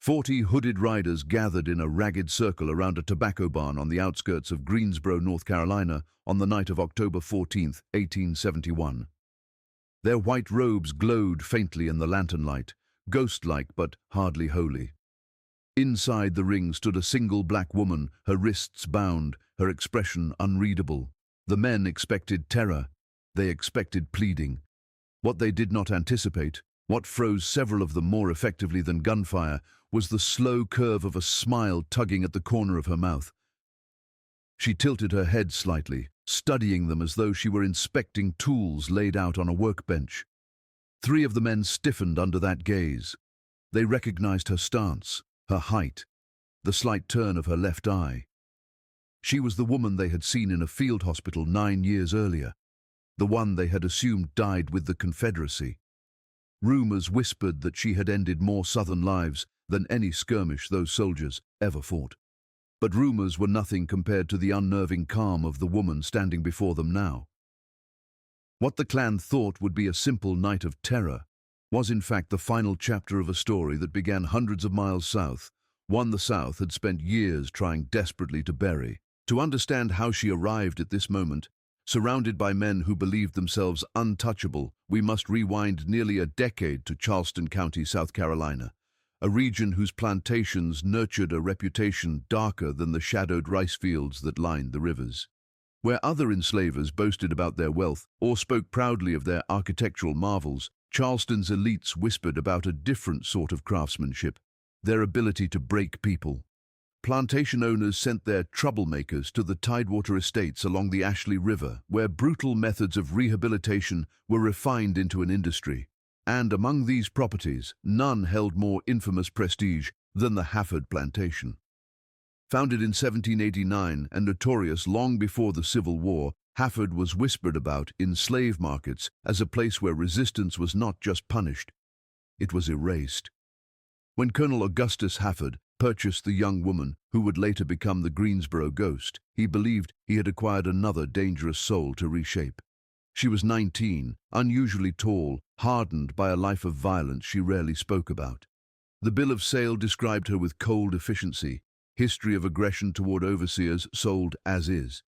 40 hooded riders gathered in a ragged circle around a tobacco barn on the outskirts of Greensboro, North Carolina, on the night of October 14, 1871. Their white robes glowed faintly in the lantern light, ghost-like but hardly holy. Inside the ring stood a single black woman, her wrists bound, her expression unreadable. The men expected terror. They expected pleading. What they did not anticipate, what froze several of them more effectively than gunfire, was the slow curve of a smile tugging at the corner of her mouth. She tilted her head slightly, studying them as though she were inspecting tools laid out on a workbench. 3 of the men stiffened under that gaze. They recognized her stance, her height, the slight turn of her left eye. She was the woman they had seen in a field hospital 9 years earlier, the one they had assumed died with the Confederacy. Rumors whispered that she had ended more Southern lives than any skirmish those soldiers ever fought. But rumors were nothing compared to the unnerving calm of the woman standing before them now. What the Klan thought would be a simple night of terror was in fact the final chapter of a story that began hundreds of miles south, one the South had spent years trying desperately to bury. To understand how she arrived at this moment, surrounded by men who believed themselves untouchable, we must rewind nearly a decade to Charleston County, South Carolina, a region whose plantations nurtured a reputation darker than the shadowed rice fields that lined the rivers. Where other enslavers boasted about their wealth or spoke proudly of their architectural marvels, Charleston's elites whispered about a different sort of craftsmanship, their ability to break people. Plantation owners sent their troublemakers to the Tidewater estates along the Ashley River, where brutal methods of rehabilitation were refined into an industry. And among these properties, none held more infamous prestige than the Havford Plantation. Founded in 1789 and notorious long before the Civil War, Havford was whispered about in slave markets as a place where resistance was not just punished, it was erased. When Colonel Augustus Havford purchased the young woman who would later become the Greensboro Ghost, he believed he had acquired another dangerous soul to reshape. She was 19, unusually tall, hardened by a life of violence she rarely spoke about. The bill of sale described her with cold efficiency, history of aggression toward overseers, sold as is.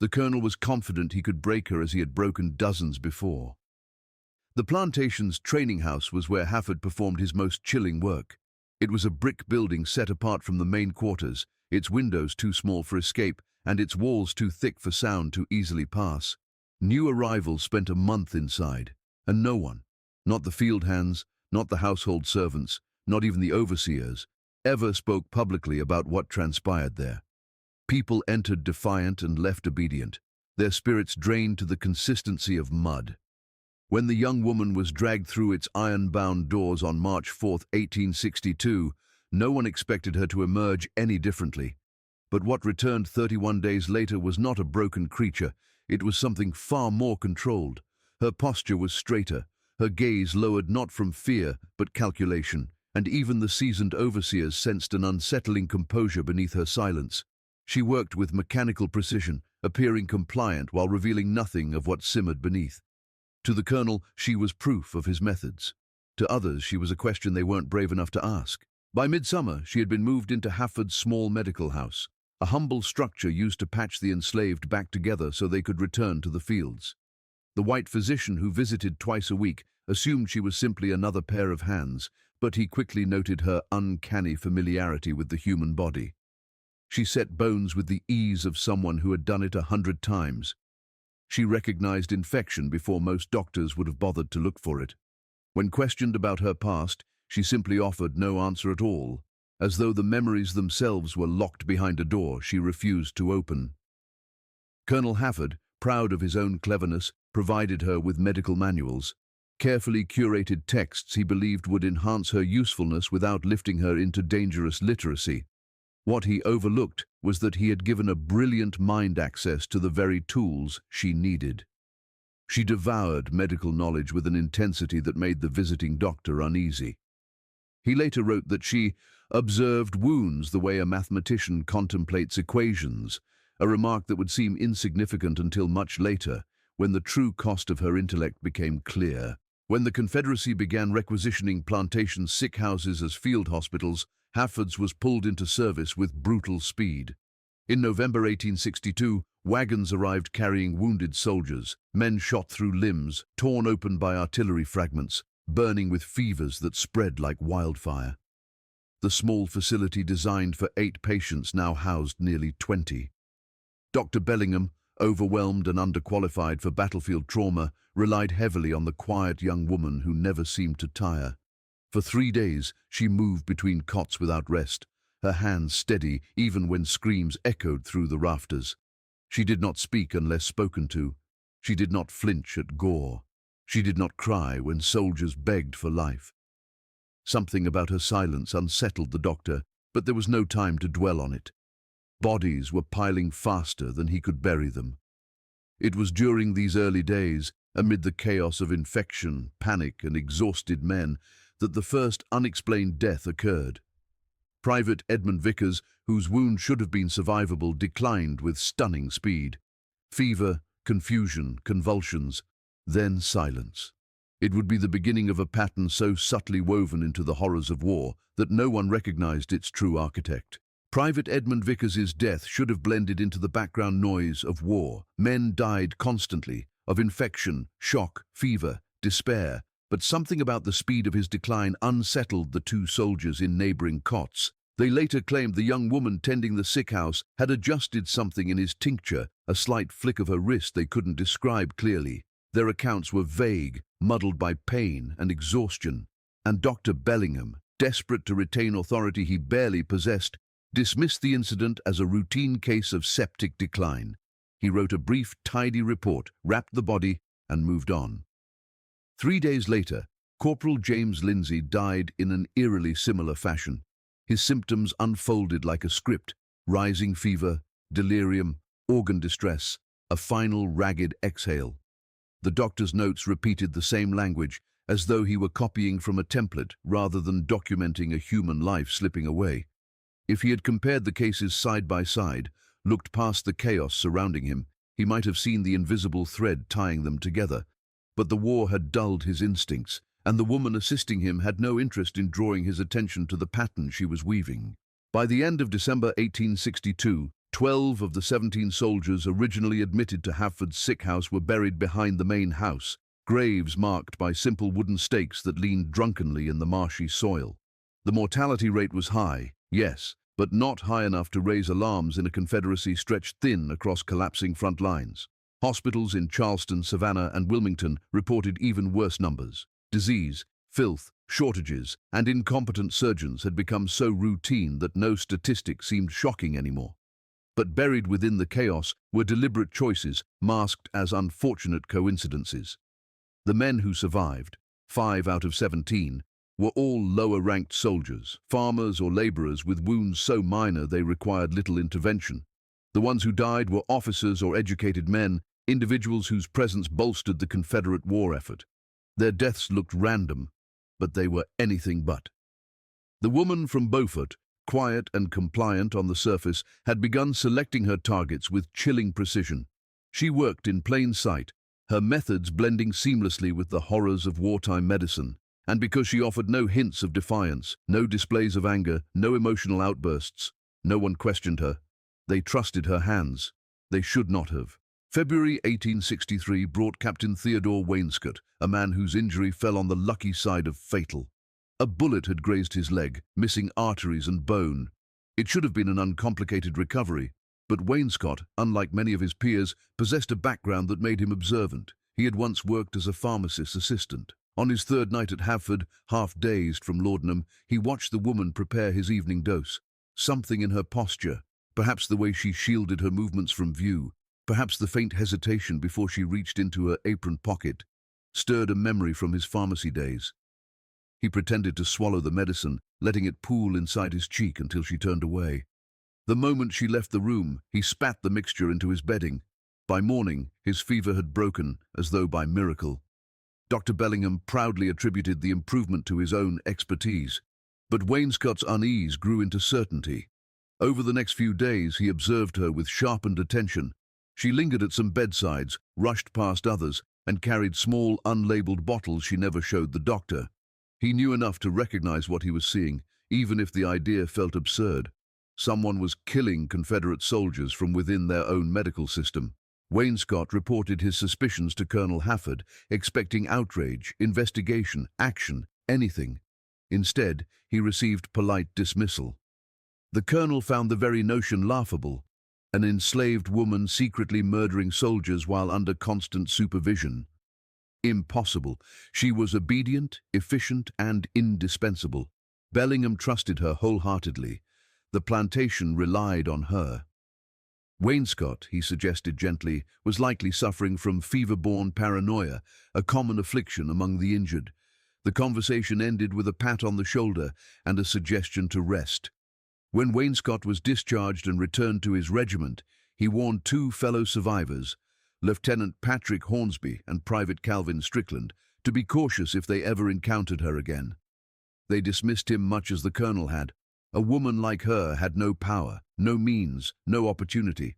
The colonel was confident he could break her as he had broken dozens before. The plantation's training house was where Havford performed his most chilling work. It was a brick building set apart from the main quarters, its windows too small for escape, and its walls too thick for sound to easily pass. New arrivals spent a month inside, and no one, not the field hands, not the household servants, not even the overseers, ever spoke publicly about what transpired there. People entered defiant and left obedient, their spirits drained to the consistency of mud. When the young woman was dragged through its iron-bound doors on March 4, 1862, no one expected her to emerge any differently. But what returned 31 days later was not a broken creature, it was something far more controlled. Her posture was straighter, her gaze lowered not from fear but calculation, and even the seasoned overseers sensed an unsettling composure beneath her silence. She worked with mechanical precision, appearing compliant while revealing nothing of what simmered beneath. To the colonel, she was proof of his methods. To others, she was a question they weren't brave enough to ask. By midsummer, she had been moved into Havford's small medical house, a humble structure used to patch the enslaved back together so they could return to the fields. The white physician who visited twice a week assumed she was simply another pair of hands, but he quickly noted her uncanny familiarity with the human body. She set bones with the ease of someone who had done it 100 times. She recognized infection before most doctors would have bothered to look for it. When questioned about her past, she simply offered no answer at all. As though the memories themselves were locked behind a door she refused to open. Colonel Havford, proud of his own cleverness, provided her with medical manuals, carefully curated texts he believed would enhance her usefulness without lifting her into dangerous literacy. What he overlooked was that he had given a brilliant mind access to the very tools she needed. She devoured medical knowledge with an intensity that made the visiting doctor uneasy. He later wrote that she observed wounds the way a mathematician contemplates equations, a remark that would seem insignificant until much later, when the true cost of her intellect became clear. When the Confederacy began requisitioning plantation sick houses as field hospitals, Havford's was pulled into service with brutal speed. In November 1862, wagons arrived carrying wounded soldiers, men shot through limbs, torn open by artillery fragments, burning with fevers that spread like wildfire. The small facility designed for 8 patients now housed nearly 20. Dr. Bellingham, overwhelmed and underqualified for battlefield trauma, relied heavily on the quiet young woman who never seemed to tire. For 3 days, she moved between cots without rest, her hands steady even when screams echoed through the rafters. She did not speak unless spoken to. She did not flinch at gore. She did not cry when soldiers begged for life. Something about her silence unsettled the doctor, but there was no time to dwell on it. Bodies were piling faster than he could bury them. It was during these early days, amid the chaos of infection, panic, and exhausted men, that the first unexplained death occurred. Private Edmund Vickers, whose wound should have been survivable, declined with stunning speed. Fever, confusion, convulsions, then silence. It would be the beginning of a pattern so subtly woven into the horrors of war that no one recognized its true architect. Private Edmund Vickers's death should have blended into the background noise of war. Men died constantly, of infection, shock, fever, despair, but something about the speed of his decline unsettled the 2 soldiers in neighboring cots. They later claimed the young woman tending the sick house had adjusted something in his tincture, a slight flick of her wrist they couldn't describe clearly. Their accounts were vague, muddled by pain and exhaustion, and Dr. Bellingham, desperate to retain authority he barely possessed, dismissed the incident as a routine case of septic decline. He wrote a brief, tidy report, wrapped the body, and moved on. 3 days later, Corporal James Lindsay died in an eerily similar fashion. His symptoms unfolded like a script: rising fever, delirium, organ distress, a final ragged exhale. The doctor's notes repeated the same language, as though he were copying from a template rather than documenting a human life slipping away. If he had compared the cases side by side, looked past the chaos surrounding him, he might have seen the invisible thread tying them together. But the war had dulled his instincts, and the woman assisting him had no interest in drawing his attention to the pattern she was weaving. By the end of December 1862, 12 of the 17 soldiers originally admitted to Havford's sick house were buried behind the main house, graves marked by simple wooden stakes that leaned drunkenly in the marshy soil. The mortality rate was high, yes, but not high enough to raise alarms in a Confederacy stretched thin across collapsing front lines. Hospitals in Charleston, Savannah, and Wilmington reported even worse numbers. Disease, filth, shortages, and incompetent surgeons had become so routine that no statistic seemed shocking anymore. But buried within the chaos were deliberate choices masked as unfortunate coincidences. The men who survived, 5 out of 17, were all lower-ranked soldiers, farmers or laborers with wounds so minor they required little intervention. The ones who died were officers or educated men, individuals whose presence bolstered the Confederate war effort. Their deaths looked random, but they were anything but. The woman from Beaufort, quiet and compliant on the surface, had begun selecting her targets with chilling precision. She worked in plain sight, her methods blending seamlessly with the horrors of wartime medicine. And because she offered no hints of defiance, no displays of anger, no emotional outbursts, no one questioned her. They trusted her hands. They should not have. February 1863 brought Captain Theodore Wainscott, a man whose injury fell on the lucky side of fatal. A bullet had grazed his leg, missing arteries and bone. It should have been an uncomplicated recovery, but Wainscott, unlike many of his peers, possessed a background that made him observant. He had once worked as a pharmacist's assistant. On his 3rd night at Havford, half dazed from laudanum, he watched the woman prepare his evening dose. Something in her posture, perhaps the way she shielded her movements from view, perhaps the faint hesitation before she reached into her apron pocket, stirred a memory from his pharmacy days. He pretended to swallow the medicine, letting it pool inside his cheek until she turned away. The moment she left the room, he spat the mixture into his bedding. By morning, his fever had broken, as though by miracle. Dr. Bellingham proudly attributed the improvement to his own expertise. But Wainscott's unease grew into certainty. Over the next few days, he observed her with sharpened attention. She lingered at some bedsides, rushed past others, and carried small, unlabeled bottles she never showed the doctor. He knew enough to recognize what he was seeing, even if the idea felt absurd. Someone was killing Confederate soldiers from within their own medical system. Wainscott reported his suspicions to Colonel Havford, expecting outrage, investigation, action, anything. Instead, he received polite dismissal. The colonel found the very notion laughable, an enslaved woman secretly murdering soldiers while under constant supervision. Impossible. She was obedient, efficient, and indispensable. Bellingham trusted her wholeheartedly. The plantation relied on her. Wainscott, he suggested gently, was likely suffering from fever-borne paranoia, a common affliction among the injured. The conversation ended with a pat on the shoulder and a suggestion to rest. When Wainscott was discharged and returned to his regiment, he warned two fellow survivors, Lieutenant Patrick Hornsby and Private Calvin Strickland, to be cautious if they ever encountered her again. They dismissed him much as the colonel had. A woman like her had no power, no means, no opportunity.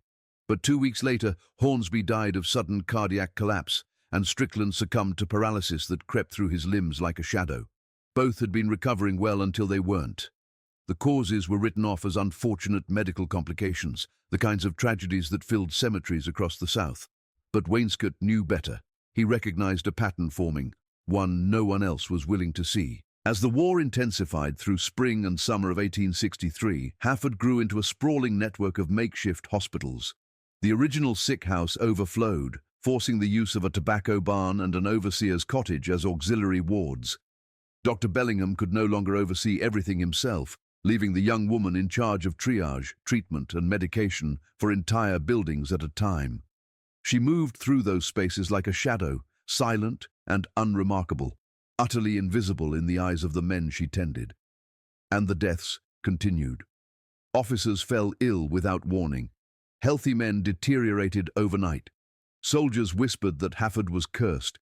But 2 weeks later, Hornsby died of sudden cardiac collapse, and Strickland succumbed to paralysis that crept through his limbs like a shadow. Both had been recovering well until they weren't. The causes were written off as unfortunate medical complications, the kinds of tragedies that filled cemeteries across the South. But Wainscott knew better. He recognized a pattern forming, one no one else was willing to see. As the war intensified through spring and summer of 1863, Havford grew into a sprawling network of makeshift hospitals. The original sick house overflowed, forcing the use of a tobacco barn and an overseer's cottage as auxiliary wards. Dr. Bellingham could no longer oversee everything himself, leaving the young woman in charge of triage, treatment, and medication for entire buildings at a time. She moved through those spaces like a shadow, silent and unremarkable, utterly invisible in the eyes of the men she tended. And the deaths continued. Officers fell ill without warning. Healthy men deteriorated overnight. Soldiers whispered that Havford was cursed,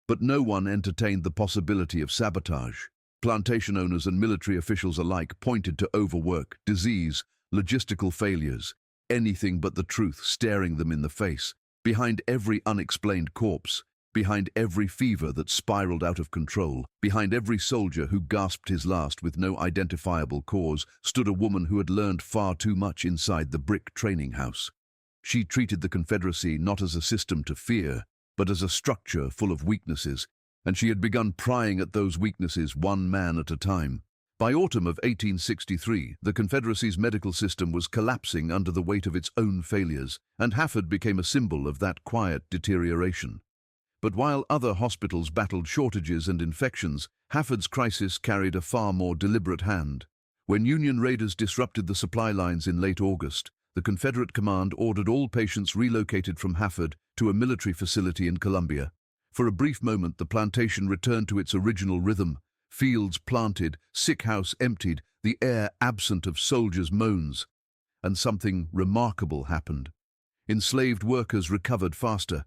but no one entertained the possibility of sabotage. Plantation owners and military officials alike pointed to overwork, disease, logistical failures, anything but the truth staring them in the face. Behind every unexplained corpse, behind every fever that spiraled out of control, behind every soldier who gasped his last with no identifiable cause, stood a woman who had learned far too much inside the brick training house. She treated the Confederacy not as a system to fear, but as a structure full of weaknesses, and she had begun prying at those weaknesses one man at a time. By autumn of 1863, the Confederacy's medical system was collapsing under the weight of its own failures, and Havford became a symbol of that quiet deterioration. But while other hospitals battled shortages and infections, Havford's crisis carried a far more deliberate hand. When Union raiders disrupted the supply lines in late August, the Confederate command ordered all patients relocated from Havford to a military facility in Columbia. For a brief moment, the plantation returned to its original rhythm. Fields planted, sick house emptied, the air absent of soldiers' moans. And something remarkable happened. Enslaved workers recovered faster.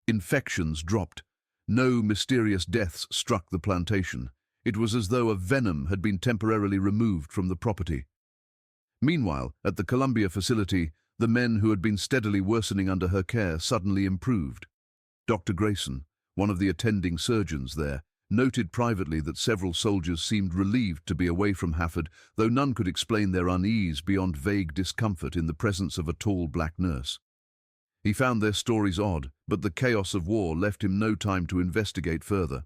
Infections dropped. No mysterious deaths struck the plantation. It was as though a venom had been temporarily removed from the property. Meanwhile, at the Columbia facility, the men who had been steadily worsening under her care suddenly improved. Dr. Grayson, one of the attending surgeons there, noted privately that several soldiers seemed relieved to be away from Havford, though none could explain their unease beyond vague discomfort in the presence of a tall black nurse. He found their stories odd, but the chaos of war left him no time to investigate further.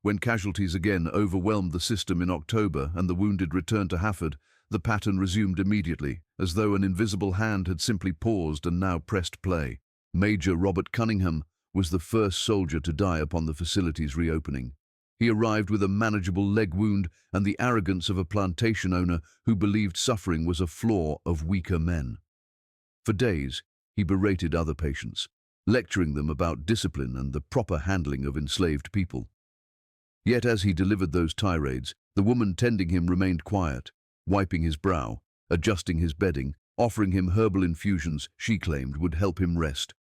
When casualties again overwhelmed the system in October and the wounded returned to Havford, the pattern resumed immediately, as though an invisible hand had simply paused and now pressed play. Major Robert Cunningham was the first soldier to die upon the facility's reopening. He arrived with a manageable leg wound and the arrogance of a plantation owner who believed suffering was a flaw of weaker men. For days, he berated other patients, lecturing them about discipline and the proper handling of enslaved people. Yet as he delivered those tirades, the woman tending him remained quiet, wiping his brow, adjusting his bedding, offering him herbal infusions she claimed would help him rest.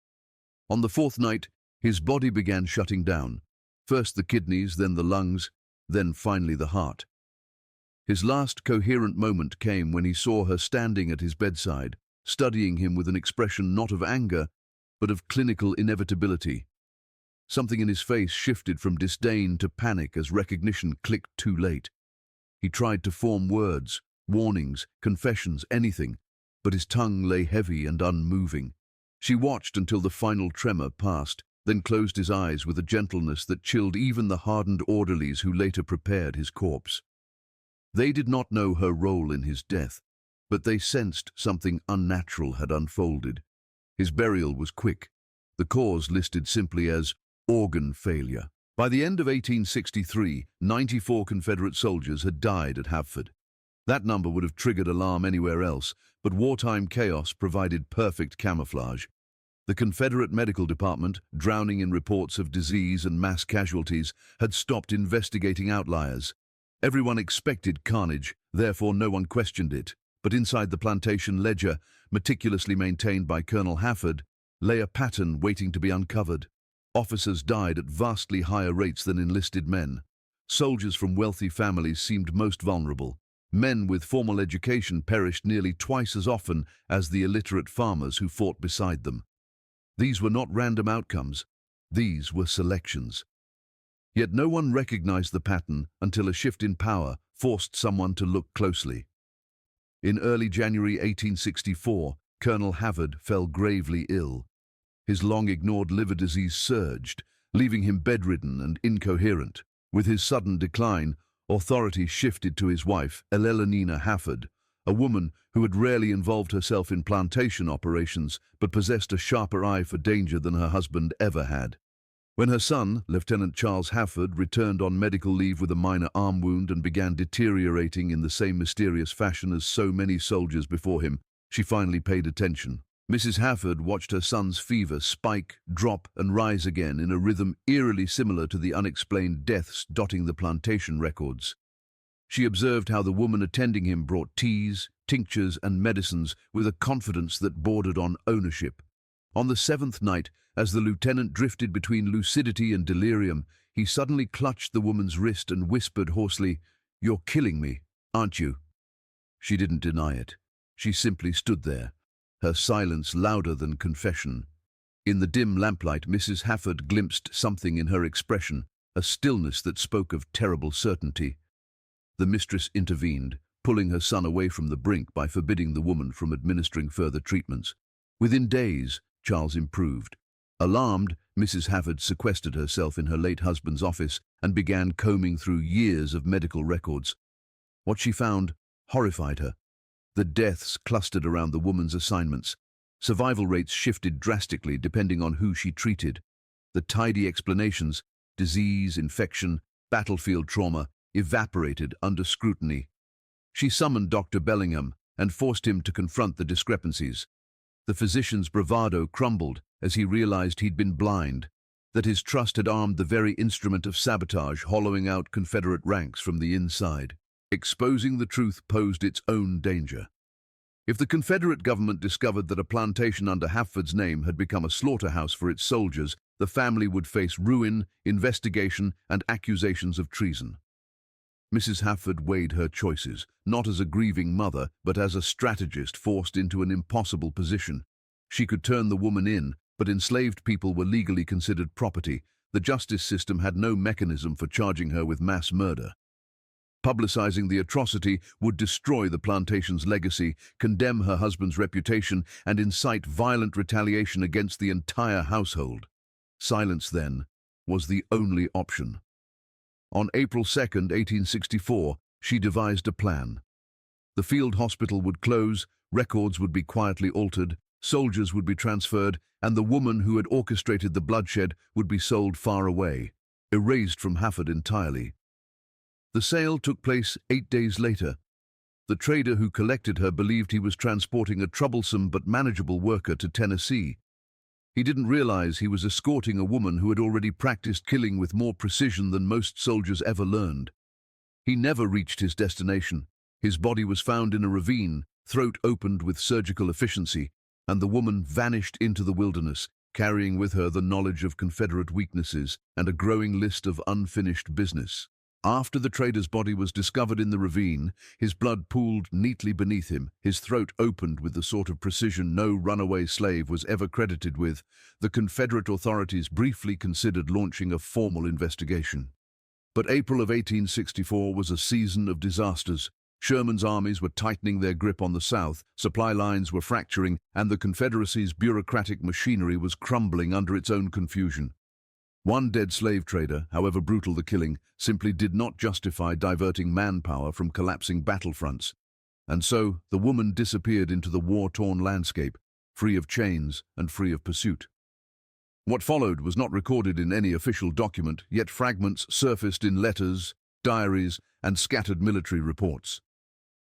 On the fourth night, his body began shutting down, first the kidneys, then the lungs, then finally the heart. His last coherent moment came when he saw her standing at his bedside, studying him with an expression not of anger, but of clinical inevitability. Something in his face shifted from disdain to panic as recognition clicked too late. He tried to form words, warnings, confessions, anything, but his tongue lay heavy and unmoving. She watched until the final tremor passed, then closed his eyes with a gentleness that chilled even the hardened orderlies who later prepared his corpse. They did not know her role in his death, but they sensed something unnatural had unfolded. His burial was quick, the cause listed simply as organ failure. By the end of 1863, 94 Confederate soldiers had died at Havford. That number would have triggered alarm anywhere else, but wartime chaos provided perfect camouflage. The Confederate Medical Department, drowning in reports of disease and mass casualties, had stopped investigating outliers. Everyone expected carnage, therefore no one questioned it. But inside the plantation ledger, meticulously maintained by Colonel Havford, lay a pattern waiting to be uncovered. Officers died at vastly higher rates than enlisted men. Soldiers from wealthy families seemed most vulnerable. Men with formal education perished nearly twice as often as the illiterate farmers who fought beside them. These were not random outcomes. These were selections. Yet no one recognized the pattern until a shift in power forced someone to look closely. In early January 1864, Colonel Havford fell gravely ill. His long-ignored liver disease surged, leaving him bedridden and incoherent. With his sudden decline, authority shifted to his wife, Eleanor Havford, a woman who had rarely involved herself in plantation operations but possessed a sharper eye for danger than her husband ever had. When her son, Lieutenant Charles Havford, returned on medical leave with a minor arm wound and began deteriorating in the same mysterious fashion as so many soldiers before him, she finally paid attention. Mrs. Havford watched her son's fever spike, drop, and rise again in a rhythm eerily similar to the unexplained deaths dotting the plantation records. She observed how the woman attending him brought teas, tinctures, and medicines with a confidence that bordered on ownership. On the seventh night, as the lieutenant drifted between lucidity and delirium, he suddenly clutched the woman's wrist and whispered hoarsely, "You're killing me, aren't you?" She didn't deny it. She simply stood there, her silence louder than confession. In the dim lamplight, Mrs. Havford glimpsed something in her expression, a stillness that spoke of terrible certainty. The mistress intervened, pulling her son away from the brink by forbidding the woman from administering further treatments. Within days, Charles improved. Alarmed, Mrs. Havford sequestered herself in her late husband's office and began combing through years of medical records. What she found horrified her. The deaths clustered around the woman's assignments. Survival rates shifted drastically depending on who she treated. The tidy explanations, disease, infection, battlefield trauma, evaporated under scrutiny. She summoned Dr. Bellingham and forced him to confront the discrepancies. The physician's bravado crumbled as he realized he'd been blind, that his trust had armed the very instrument of sabotage, hollowing out Confederate ranks from the inside. Exposing the truth posed its own danger. If the Confederate government discovered that a plantation under Havford's name had become a slaughterhouse for its soldiers, the family would face ruin, investigation, and accusations of treason. Mrs. Havford weighed her choices, not as a grieving mother, but as a strategist forced into an impossible position. She could turn the woman in, but enslaved people were legally considered property. The justice system had no mechanism for charging her with mass murder. Publicizing the atrocity would destroy the plantation's legacy, condemn her husband's reputation, and incite violent retaliation against the entire household. Silence, then, was the only option. On April 2, 1864, she devised a plan. The field hospital would close, records would be quietly altered, soldiers would be transferred, and the woman who had orchestrated the bloodshed would be sold far away, erased from Havford entirely. The sale took place 8 days later. The trader who collected her believed he was transporting a troublesome but manageable worker to Tennessee. He didn't realize he was escorting a woman who had already practiced killing with more precision than most soldiers ever learned. He never reached his destination. His body was found in a ravine, throat opened with surgical efficiency, and the woman vanished into the wilderness, carrying with her the knowledge of Confederate weaknesses and a growing list of unfinished business. After the trader's body was discovered in the ravine, his blood pooled neatly beneath him, his throat opened with the sort of precision no runaway slave was ever credited with. The Confederate authorities briefly considered launching a formal investigation. But April of 1864 was a season of disasters. Sherman's armies were tightening their grip on the South, supply lines were fracturing, and the Confederacy's bureaucratic machinery was crumbling under its own confusion. One dead slave trader, however brutal the killing, simply did not justify diverting manpower from collapsing battlefronts. And so, the woman disappeared into the war-torn landscape, free of chains and free of pursuit. What followed was not recorded in any official document, yet fragments surfaced in letters, diaries, and scattered military reports.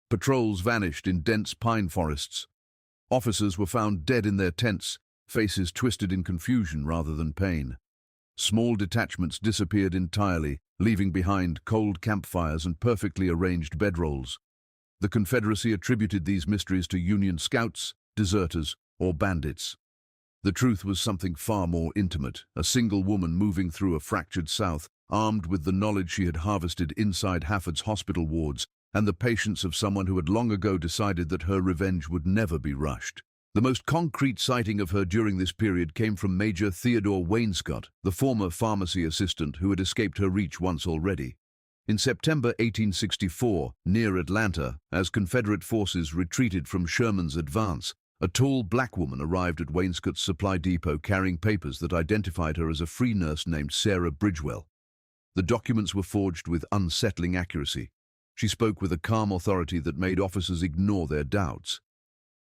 Patrols vanished in dense pine forests. Officers were found dead in their tents, faces twisted in confusion rather than pain. Small detachments disappeared entirely, leaving behind cold campfires and perfectly arranged bedrolls. The Confederacy attributed these mysteries to Union scouts, deserters, or bandits. The truth was something far more intimate, a single woman moving through a fractured South, armed with the knowledge she had harvested inside Havford's hospital wards, and the patience of someone who had long ago decided that her revenge would never be rushed. The most concrete sighting of her during this period came from Major Theodore Wainscott, the former pharmacy assistant who had escaped her reach once already. In September 1864, near Atlanta, as Confederate forces retreated from Sherman's advance, a tall black woman arrived at Wainscott's supply depot carrying papers that identified her as a free nurse named Sarah Bridgewell. The documents were forged with unsettling accuracy. She spoke with a calm authority that made officers ignore their doubts.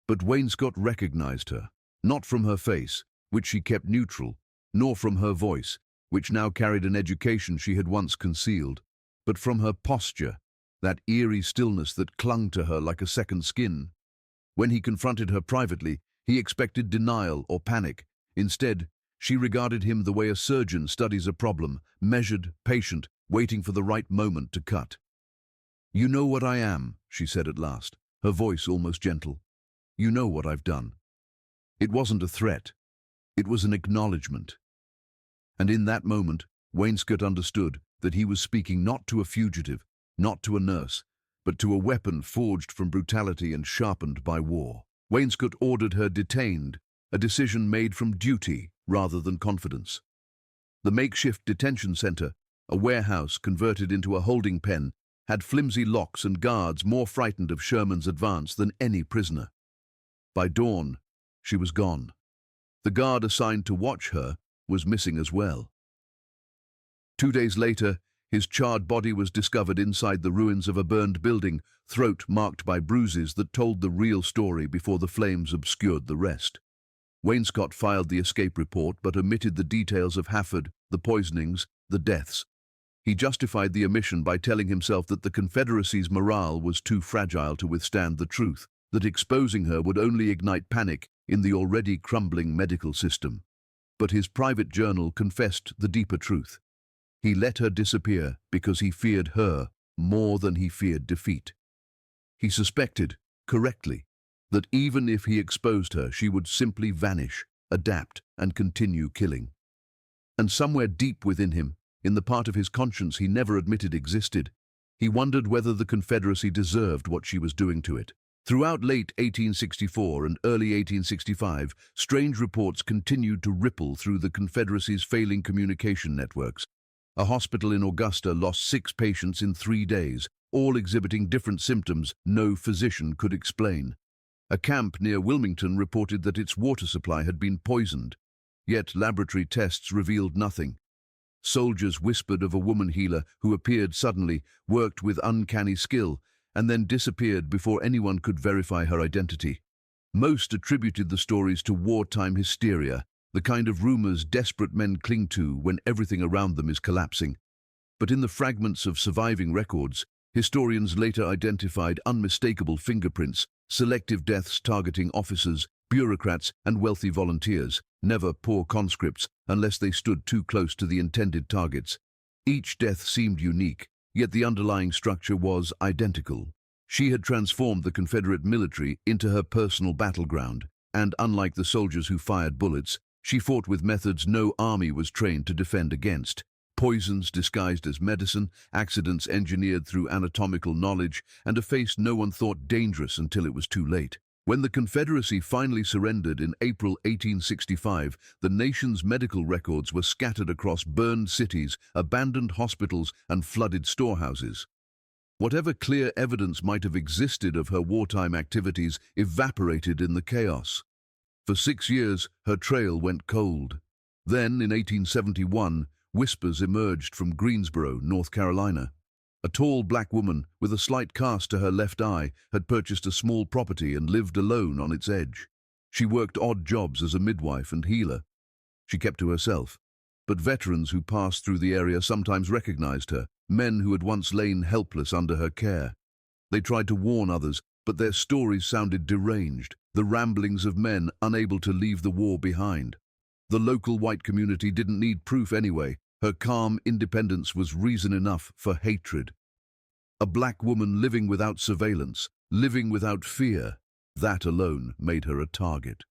But Wainscott recognized her, not from her face, which she kept neutral, nor from her voice, which now carried an education she had once concealed, but from her posture, that eerie stillness that clung to her like a second skin. When he confronted her privately, he expected denial or panic. Instead, she regarded him the way a surgeon studies a problem, measured, patient, waiting for the right moment to cut. "You know what I am," she said at last, her voice almost gentle. "You know what I've done." It wasn't a threat. It was an acknowledgement. And in that moment, Wainscott understood that he was speaking not to a fugitive, not to a nurse, but to a weapon forged from brutality and sharpened by war. Wainscott ordered her detained, a decision made from duty rather than confidence. The makeshift detention center, a warehouse converted into a holding pen, had flimsy locks and guards more frightened of Sherman's advance than any prisoner. By dawn, she was gone. The guard assigned to watch her was missing as well. 2 days later, his charred body was discovered inside the ruins of a burned building, throat marked by bruises that told the real story before the flames obscured the rest. Wainscott filed the escape report but omitted the details of Havford, the poisonings, the deaths. He justified the omission by telling himself that the Confederacy's morale was too fragile to withstand the truth, that exposing her would only ignite panic in the already crumbling medical system. But his private journal confessed the deeper truth. He let her disappear because he feared her more than he feared defeat. He suspected, correctly, that even if he exposed her, she would simply vanish, adapt, and continue killing. And somewhere deep within him, in the part of his conscience he never admitted existed, he wondered whether the Confederacy deserved what she was doing to it. Throughout late 1864 and early 1865, strange reports continued to ripple through the Confederacy's failing communication networks. A hospital in Augusta lost 6 patients in 3 days, all exhibiting different symptoms no physician could explain. A camp near Wilmington reported that its water supply had been poisoned, yet laboratory tests revealed nothing. Soldiers whispered of a woman healer who appeared suddenly, worked with uncanny skill, and then disappeared before anyone could verify her identity. Most attributed the stories to wartime hysteria, the kind of rumors desperate men cling to when everything around them is collapsing. But in the fragments of surviving records, historians later identified unmistakable fingerprints, selective deaths targeting officers, bureaucrats, and wealthy volunteers, never poor conscripts unless they stood too close to the intended targets. Each death seemed unique, yet the underlying structure was identical. She had transformed the Confederate military into her personal battleground, and unlike the soldiers who fired bullets, she fought with methods no army was trained to defend against. Poisons disguised as medicine, accidents engineered through anatomical knowledge, and a face no one thought dangerous until it was too late. When the Confederacy finally surrendered in April 1865, the nation's medical records were scattered across burned cities, abandoned hospitals, and flooded storehouses. Whatever clear evidence might have existed of her wartime activities evaporated in the chaos. For 6 years, her trail went cold. Then, in 1871, whispers emerged from Greensboro, North Carolina. A tall black woman, with a slight cast to her left eye, had purchased a small property and lived alone on its edge. She worked odd jobs as a midwife and healer. She kept to herself, but veterans who passed through the area sometimes recognized her, men who had once lain helpless under her care. They tried to warn others, but their stories sounded deranged, the ramblings of men unable to leave the war behind. The local white community didn't need proof anyway. Her calm independence was reason enough for hatred. A black woman living without surveillance, living without fear, that alone made her a target.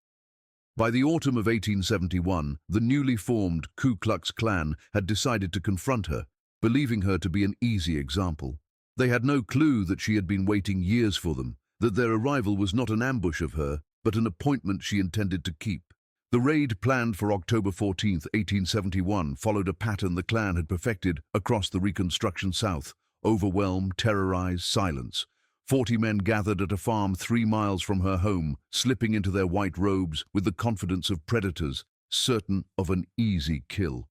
By the autumn of 1871, the newly formed Ku Klux Klan had decided to confront her, believing her to be an easy example. They had no clue that she had been waiting years for them, that their arrival was not an ambush of her, but an appointment she intended to keep. The raid planned for October 14, 1871, followed a pattern the Klan had perfected across the Reconstruction South: overwhelm, terrorize, silence. 40 men gathered at a farm 3 miles from her home, slipping into their white robes with the confidence of predators, certain of an easy kill.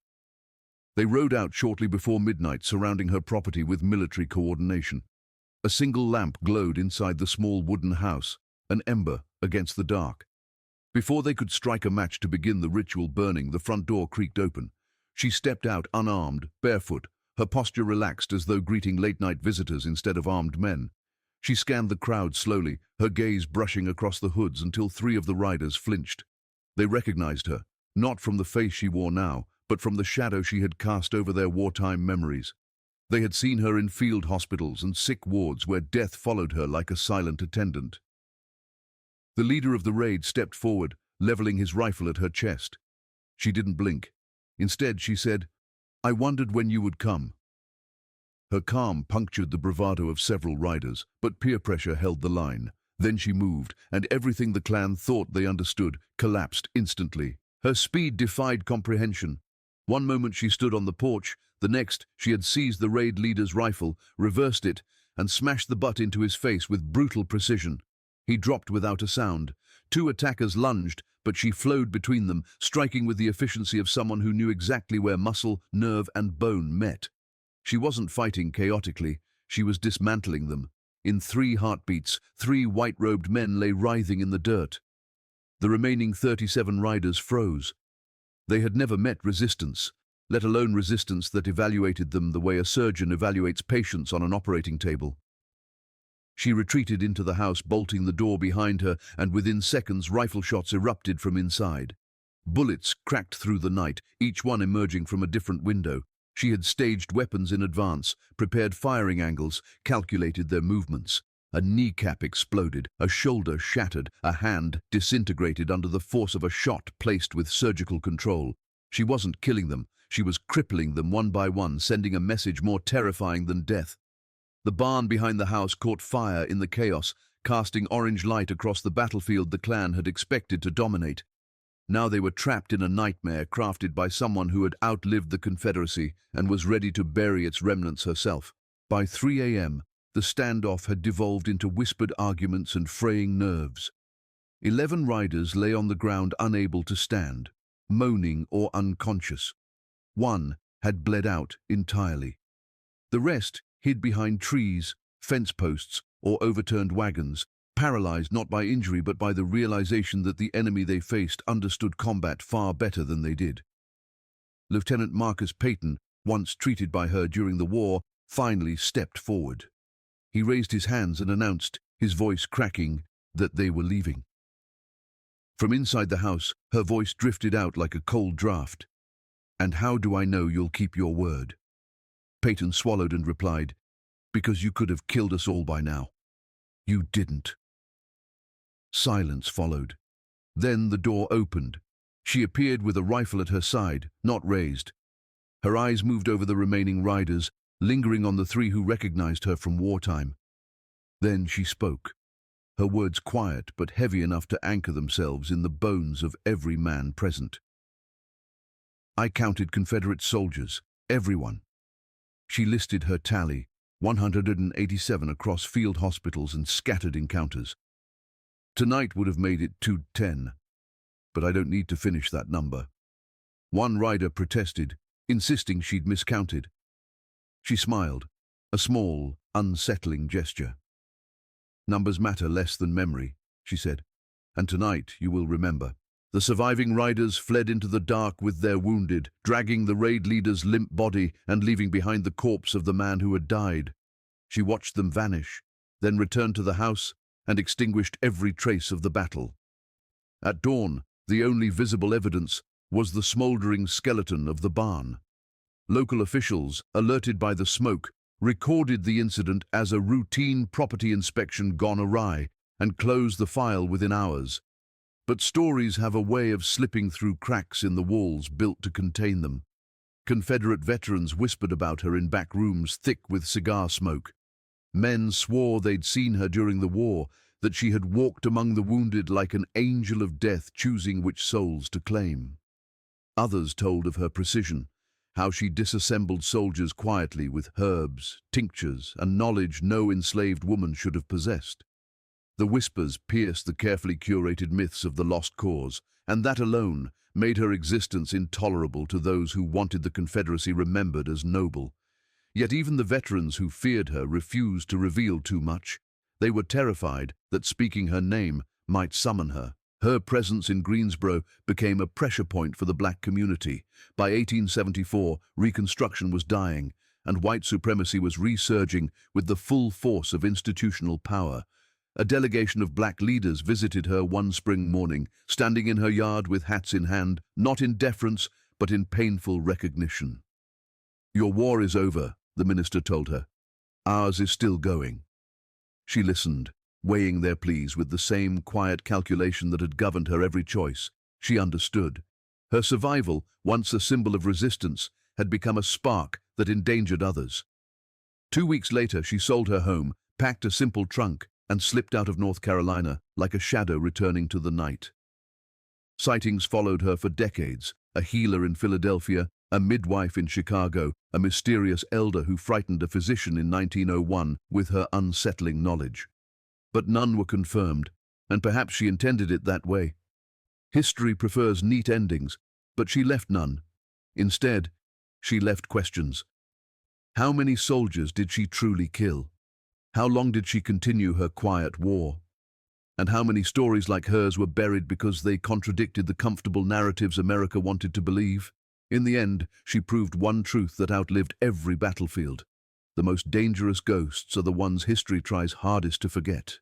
They rode out shortly before midnight, surrounding her property with military coordination. A single lamp glowed inside the small wooden house, an ember against the dark. Before they could strike a match to begin the ritual burning, the front door creaked open. She stepped out unarmed, barefoot, her posture relaxed as though greeting late-night visitors instead of armed men. She scanned the crowd slowly, her gaze brushing across the hoods until 3 of the riders flinched. They recognized her, not from the face she wore now, but from the shadow she had cast over their wartime memories. They had seen her in field hospitals and sick wards where death followed her like a silent attendant. The leader of the raid stepped forward, leveling his rifle at her chest. She didn't blink. Instead, she said, "I wondered when you would come." Her calm punctured the bravado of several riders, but peer pressure held the line. Then she moved, and everything the Klan thought they understood collapsed instantly. Her speed defied comprehension. One moment she stood on the porch, the next she had seized the raid leader's rifle, reversed it, and smashed the butt into his face with brutal precision. He dropped without a sound. 2 attackers lunged, but she flowed between them, striking with the efficiency of someone who knew exactly where muscle, nerve, and bone met. She wasn't fighting chaotically, she was dismantling them. In 3 heartbeats, 3 white-robed men lay writhing in the dirt. The remaining 37 riders froze. They had never met resistance, let alone resistance that evaluated them the way a surgeon evaluates patients on an operating table. She retreated into the house, bolting the door behind her, and within seconds rifle shots erupted from inside. Bullets cracked through the night, each one emerging from a different window. She had staged weapons in advance, prepared firing angles, calculated their movements. A kneecap exploded, a shoulder shattered, a hand disintegrated under the force of a shot placed with surgical control. She wasn't killing them, she was crippling them one by one, sending a message more terrifying than death. The barn behind the house caught fire in the chaos, casting orange light across the battlefield the Klan had expected to dominate. Now they were trapped in a nightmare crafted by someone who had outlived the Confederacy and was ready to bury its remnants herself. By 3 a.m., the standoff had devolved into whispered arguments and fraying nerves. 11 riders lay on the ground unable to stand, moaning or unconscious. 1 had bled out entirely. The rest hid behind trees, fence posts, or overturned wagons, paralyzed not by injury but by the realization that the enemy they faced understood combat far better than they did. Lieutenant Marcus Peyton, once treated by her during the war, finally stepped forward. He raised his hands and announced, his voice cracking, that they were leaving. From inside the house, her voice drifted out like a cold draft. "And how do I know you'll keep your word?" Peyton swallowed and replied, "Because you could have killed us all by now. You didn't." Silence followed. Then the door opened. She appeared with a rifle at her side, not raised. Her eyes moved over the remaining riders, lingering on the 3 who recognized her from wartime. Then she spoke. her words quiet but heavy enough to anchor themselves in the bones of every man present. I counted Confederate soldiers, everyone. She listed her tally, 187 across field hospitals and scattered encounters. Tonight would have made it 210, but I don't need to finish that number. One rider protested, insisting she'd miscounted. She smiled, a small, unsettling gesture. Numbers matter less than memory, she said, and tonight you will remember. The surviving riders fled into the dark with their wounded, dragging the raid leader's limp body and leaving behind the corpse of the man who had died. She watched them vanish, then returned to the house and extinguished every trace of the battle. At dawn, the only visible evidence was the smoldering skeleton of the barn. Local officials, alerted by the smoke, recorded the incident as a routine property inspection gone awry and closed the file within hours. But stories have a way of slipping through cracks in the walls built to contain them. Confederate veterans whispered about her in back rooms thick with cigar smoke. Men swore they'd seen her during the war, that she had walked among the wounded like an angel of death choosing which souls to claim. Others told of her precision, how she disassembled soldiers quietly with herbs, tinctures, and knowledge no enslaved woman should have possessed. The whispers pierced the carefully curated myths of the lost cause, and that alone made her existence intolerable to those who wanted the Confederacy remembered as noble. Yet even the veterans who feared her refused to reveal too much. They were terrified that speaking her name might summon her. Her presence in Greensboro became a pressure point for the black community. By 1874, Reconstruction was dying, and white supremacy was resurging with the full force of institutional power. A delegation of black leaders visited her one spring morning, standing in her yard with hats in hand, not in deference, but in painful recognition. "Your war is over," the minister told her. "Ours is still going." She listened, weighing their pleas with the same quiet calculation that had governed her every choice. She understood. Her survival, once a symbol of resistance, had become a spark that endangered others. 2 weeks later, she sold her home, packed a simple trunk, and slipped out of North Carolina like a shadow returning to the night. Sightings followed her for decades, a healer in Philadelphia, a midwife in Chicago, a mysterious elder who frightened a physician in 1901 with her unsettling knowledge. But none were confirmed, and perhaps she intended it that way. History prefers neat endings, but she left none. Instead, she left questions. How many soldiers did she truly kill? How long did she continue her quiet war? And how many stories like hers were buried because they contradicted the comfortable narratives America wanted to believe? In the end, she proved one truth that outlived every battlefield. The most dangerous ghosts are the ones history tries hardest to forget.